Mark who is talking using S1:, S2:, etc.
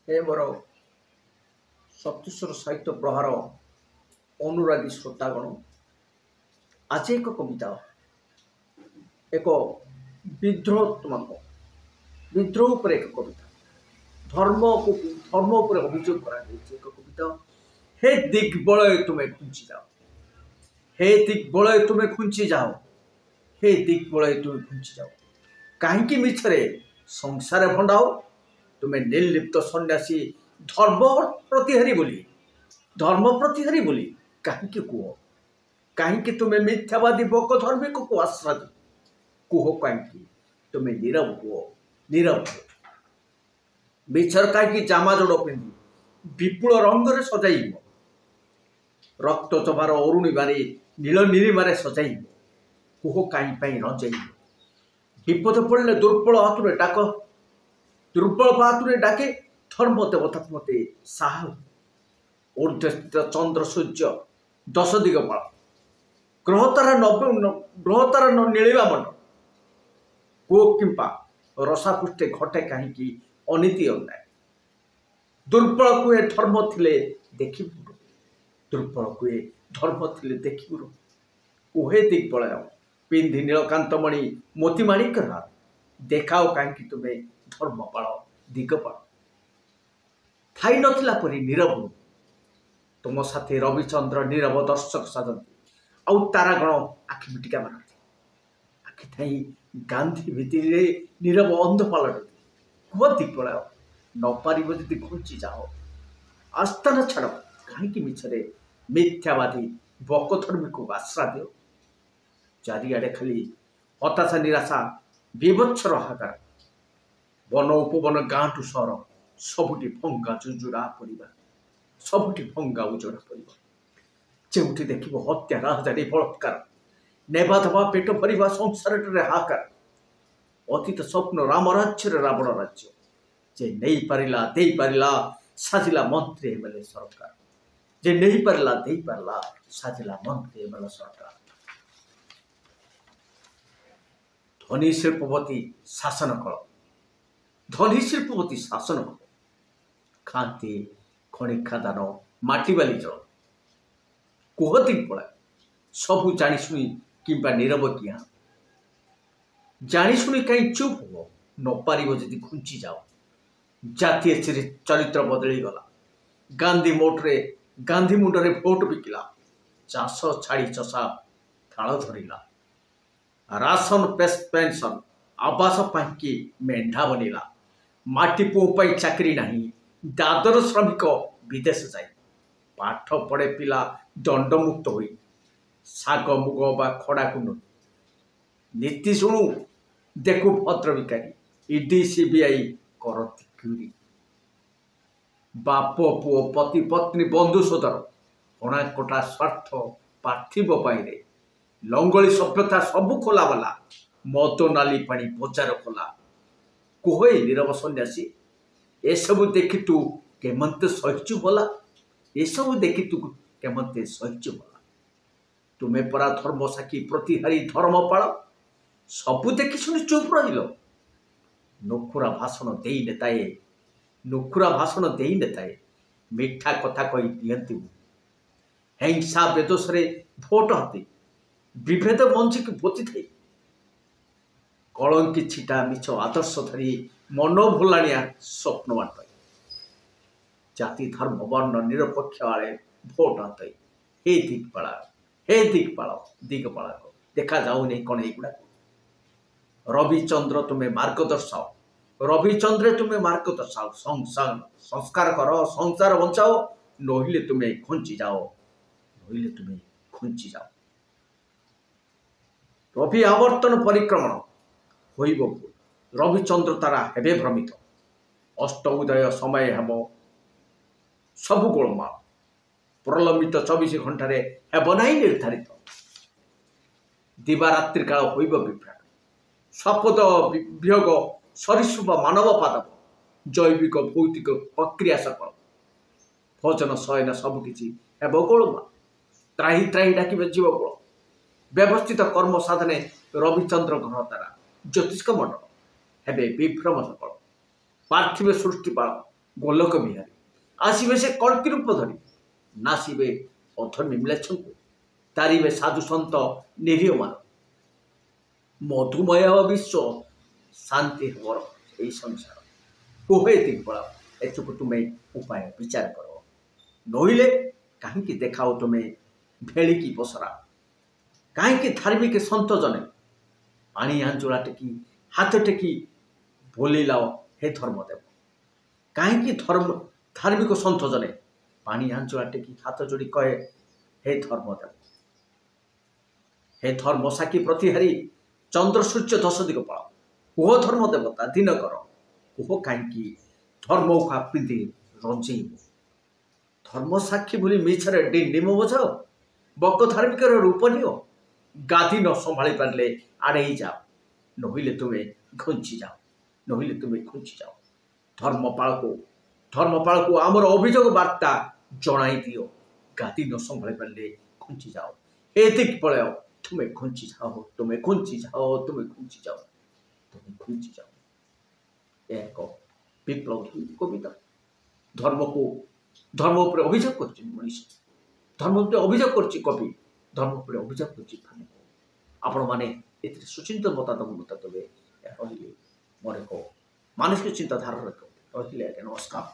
S1: हे मोर सप्तस्वर साहित्य प्रहार अनुरागी श्रोतागण आज एक कविता एक विद्रोहात्मक विद्रोह पर एक कविता धर्म पर अभियोग करा एक कविता। हे दिग्बलय तुम्हें खुंची जाओ, हे दिग्बलय तुम्हें खुंची जाओ, हे दिग्बलय तुम्हें खुंची जाओ। कहीं मिछरे संसार भंडाओ तुम्हें निर्लिप्त सन्यासी धर्म प्रतिहारी बोली कहीं कह कहीं तुम्हें मिथ्यावादी बक धर्मिक को आश्रा दी कह कहीं तुम्हें नीरव हुओ मिछर कहीं जामा जोड़ पिंधि विपुल रंग सजाई रक्त चबार अरुणी बारे नील नीलिमारे सजाई कह कहीं रंजाई विपद पड़े दुर्बल हाथुरे डाक दुर्बल हाथुरे डाके धर्म देवता मते साह ऊर्ध्वस्थित चंद्र सूर्य दश दिगपाल ग्रहतार नीलिमा मंडल को किंपा रसापुष्टे घटे कहीं अनीति अन्याय दुर्बल कुए धर्म थिले देखिबुर दुर्बल कुए धर्म थिले देखिबुर कुहे दिग्बलय पिंधि नीलकांतमणि मोतीमाणिक हार देखाओ कहीं तुम्हें धर्म पाल दिगपाल थाई नथिला परी नीरव तुम साथी रविचंद्र नीरव दर्शक साजती आउ तारागण आखि मिटिका मारती आखि थाई गांधी भितरे नीरव अंध पालटती कह दिग्बलय न पार जी घुंची जाओ आस्थान छाड़ कहीं मिछरे मिथ्यावादी बकधर्मी को आश्रा दियो चारिआडे खाली हताशा निराशा विभत्सर हाहाकार वन उपवन गाँ टू सहर सबुठी भंगा जुजुड़ा परिवार सबुठी भंगा उजड़ा परिवार जोठी देख हत्या राजधानी बलात्कार नेबा धबा पेट भरवा संसार हाहाकार अतीत स्वप्न राम राज्य रावण राज्य जे नहीं पारिला दे पारिला साजिला मंत्री हेबले सरकार जे नहीं पारिला दे पारिला साजिला मंत्री हेबले सरकार। धनी शिल्पवती शासन कल धनी शिल्पवती शासन कल खाती खଣି खादान माटी बाली जल कुह दिग्बलय सबू जाशुणी किंबा नीरव किया जाशुणी कहीं चुप हो न पार जी घुंची जाओ जातीय चरित्र बदली गला गांधी मोटरे गांधी मुंडरे भोट बिकिला चाष छाड़ी चषा थाल धरला राशन पेंशन आवास पाई मेढ़ा बनला माटी पुओ चाकरी नहीं दादर श्रमिक विदेश जाए पाठ पढ़े पिला दंडमुक्त हो शाग मुग बा खड़ा कुंड नीति शुणु देखु भद्र विकारी ईडी सीबीआई करती क्यूरी बाप पुओ पति पत्नी बंधु सोदर हणाकोटा स्वार्थ पार्थिव पाइरे लंगली सभ्यता सबू खोला वाला मद नाली पानी बजार खोला कुहे नीरव सन्यासी एसबू देखी तू केमते सहिचु बोला एसबू देखी तू केमते सहिचु बोला तुम्हें परा धर्म साखी प्रतिहारी धर्म पाल सबू देखी शुणी चुप रहिल नुखुरा भाषण दे नेताए मिठा कथा कही दियंती हिंसा बेदोषरे भोट हाथी विभेद मंच की पोती थी कलंकी छिटा मिछ आदर्श धरी मनोभुलाणिया स्वप्न बांट जाति धर्म वर्ण निरपेक्ष आड़े भोट हाथ हे दिगपाल देखा जाऊ नहीं कौन युवा रविचंद्र तुम्हें मार्गदर्शाओ रविचंद्र तुम्हें मार्गदर्शाओ संस्कार कर संसार बचाओ नहिले तुम्हें खुंची जाओ रवि आवर्तन परिक्रमण होइब भूल रविचंद्र तारा हेबे भ्रमित अष्ट उदय समय हेब सबु गोलमाल प्रलंबित 24 घंटे हेब नहीं निर्धारित दिवारात्रि काल होइब विभ्राट स्वपद वियोग सरीसृप मानव पादप जैविक भौतिक प्रक्रिया सकल भोजन शयन सबकि हेब गोलमाल त्राही त्राही डाक जीवकूल व्यवस्थित कर्म साधने रविचंद्र ग्रह तारा ज्योतिष मंडल हेबे विभ्रम सकल पार्थिव सृष्टिपाल ଗୋଲକ ବିହାରୀ ଆସିବେ ସେ କଳ୍କି ରୂପ ଧରି ନାସିବେ ଅଧର୍ମୀ ମ୍ଲେଚ୍ଛଙ୍କୁ ତାରିବେ ସାଧୁ ସନ୍ତ ନିରୀହମାନ ମଧୁମୟ ବିଶ୍ୱ ଶାନ୍ତି ହେବର এই ସଂସାର କୁହ ଏତିକି ପଳାଅ ଏଥିକୁ ତୁମେ ଉପାୟ ବିଚାର କର ନହିଲେ କାହିଁକି ଦେଖାଅ ତୁମେ ଭେଳିକି ପସରା କାହିଁକି ଧାର୍ମିକ ସନ୍ତ ଜଣେ ପାଣି ଆଞ୍ଜୁଳା ଟେକି ହାତ ଟେକି ବୋଲିଲାଅ ହେ ଧର୍ମଦେବ କାହିଁକି ଧାର୍ମିକ ସନ୍ଥ ଜଣେ ପାଣି ଆଞ୍ଚଳା ଟେକି ହାତ ଯୋଡ଼ି କହେ ହେ ଧର୍ମଦେବ ହେ ଧର୍ମ ସାକ୍ଷୀ ପ୍ରତିହାରୀ ଚନ୍ଦ୍ର ସୂର୍ଯ୍ୟ ଦଶ ଦିଗ ପାଳ କୁହ ଧର୍ମ ଦେବତା ଦିନ କର କୁହ କାହିଁକି ଧର୍ମ ଉଖା ପିନ୍ଧି ରଞ୍ଜେଇବ ଧର୍ମ ସାକ୍ଷୀ ବୋଲି ମିଛରେ ଡିଣ୍ଡିମ ବଜାଅ ବକ ଧାର୍ମିକର ରୂପ ନିଅ ଗାଦି ନ ସମ୍ଭାଳି ପାରିଲେ ଆଡ଼େଇ ଯାଅ ନହିଲେ ତୁମେ ଘୁଞ୍ଚି ଯାଅ ନହିଲେ ତୁମେ ଘୁଞ୍ଚି ଯାଅ ଧର୍ମପାଳକୁ ଆମର ଅଭିଯୋଗ ବାର୍ତ୍ତା ଜଣାଇ ଦିଅ ଗାଦି ନ ସମ୍ଭାଳି ପାରିଲେ ଘୁଞ୍ଚି ଯାଅ ଏତିକି ପଳାଅ ତୁମେ ଘୁଞ୍ଚି ଯାଅ ତୁମେ ଘୁଞ୍ଚି ଯାଅ ତୁମେ ଘୁଞ୍ଚି ଯାଅ ତୁମେ ଘୁଞ୍ଚି ଯାଅ ଏହା ଏକ ବିପ୍ଳବ କବିତା ଧର୍ମ ଉପରେ ଅଭିଯୋଗ କରୁଛି ମଣିଷ ଧର୍ମ ଉପରେ ଅଭିଯୋଗ କରୁଛି କବି ଧର୍ମ ଉପରେ ଅଭିଯୋଗ କରୁଛି ଆପଣମାନେ ଏଥିରେ ସୁଚିନ୍ତିତ ମତାମତ ଦେବେ ରହିଲେ ମୋର ଏକ ମାନସିକ ଚିନ୍ତାଧାରା ରହିଲେ ଆଜ୍ଞା ନମସ୍କାର।